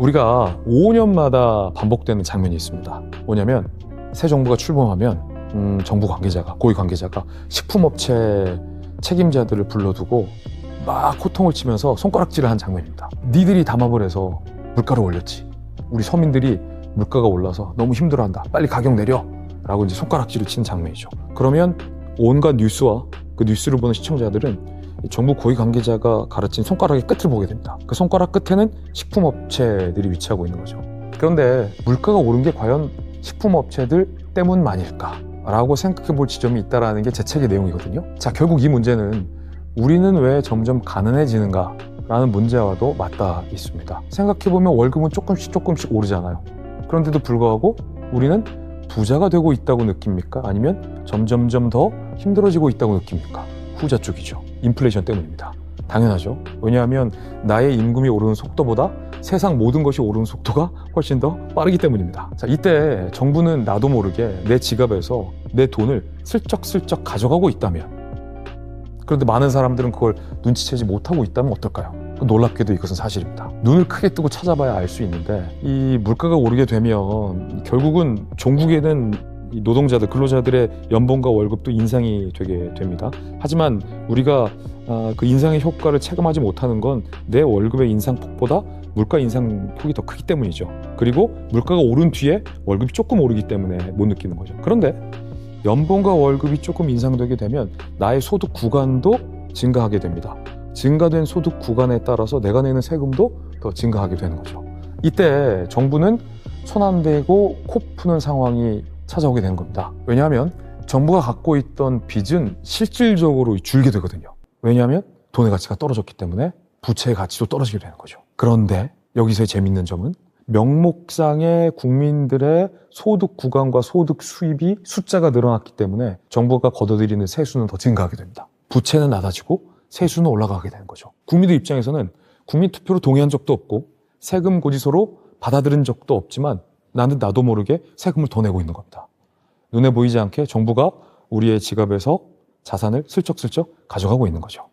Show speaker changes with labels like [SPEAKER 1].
[SPEAKER 1] 우리가 5년마다 반복되는 장면이 있습니다. 뭐냐면 새 정부가 출범하면 정부 관계자가, 고위 관계자가 식품업체 책임자들을 불러두고 막 호통을 치면서 손가락질을 한 장면입니다. 니들이 담합을 해서 물가를 올렸지. 우리 서민들이 물가가 올라서 너무 힘들어한다. 빨리 가격 내려. 라고 이제 손가락질을 치는 장면이죠. 그러면 온갖 뉴스와 그 뉴스를 보는 시청자들은 정부 고위 관계자가 가르친 손가락의 끝을 보게 됩니다. 그 손가락 끝에는 식품업체들이 위치하고 있는 거죠. 그런데 물가가 오른 게 과연 식품업체들 때문만일까? 라고 생각해 볼 지점이 있다는 게 제 책의 내용이거든요. 자, 결국 이 문제는 우리는 왜 점점 가난해지는가? 라는 문제와도 맞닿아 있습니다. 생각해보면 월급은 조금씩 오르잖아요. 그런데도 불구하고 우리는 부자가 되고 있다고 느낍니까? 아니면 점점점 더 힘들어지고 있다고 느낍니까? 후자 쪽이죠. 인플레이션 때문입니다. 당연하죠. 왜냐하면 나의 임금이 오르는 속도보다 세상 모든 것이 오르는 속도가 훨씬 더 빠르기 때문입니다. 자, 이때 정부는 나도 모르게 내 지갑에서 내 돈을 슬쩍슬쩍 가져가고 있다면, 그런데 많은 사람들은 그걸 눈치채지 못하고 있다면 어떨까요? 놀랍게도 이것은 사실입니다. 눈을 크게 뜨고 찾아봐야 알 수 있는데, 이 물가가 오르게 되면 결국은 종국에는 이 노동자들, 근로자들의 연봉과 월급도 인상이 되게 됩니다. 하지만 우리가 그 인상의 효과를 체감하지 못하는 건 내 월급의 인상폭보다 물가 인상폭이 더 크기 때문이죠. 그리고 물가가 오른 뒤에 월급이 조금 오르기 때문에 못 느끼는 거죠. 그런데 연봉과 월급이 조금 인상되게 되면 나의 소득 구간도 증가하게 됩니다. 증가된 소득 구간에 따라서 내가 내는 세금도 더 증가하게 되는 거죠. 이때 정부는 손 안 대고 코 푸는 상황이 찾아오게 되는 겁니다. 왜냐하면 정부가 갖고 있던 빚은 실질적으로 줄게 되거든요. 왜냐하면 돈의 가치가 떨어졌기 때문에 부채의 가치도 떨어지게 되는 거죠. 그런데 여기서의 재밌는 점은 명목상의 국민들의 소득 구간과 소득 수입이 숫자가 늘어났기 때문에 정부가 걷어들이는 세수는 더 증가하게 됩니다. 부채는 낮아지고 세수는 올라가게 되는 거죠. 국민들 입장에서는 국민투표로 동의한 적도 없고 세금 고지서로 받아들인 적도 없지만 나는 나도 모르게 세금을 더 내고 있는 겁니다. 눈에 보이지 않게 정부가 우리의 지갑에서 자산을 슬쩍슬쩍 가져가고 있는 거죠.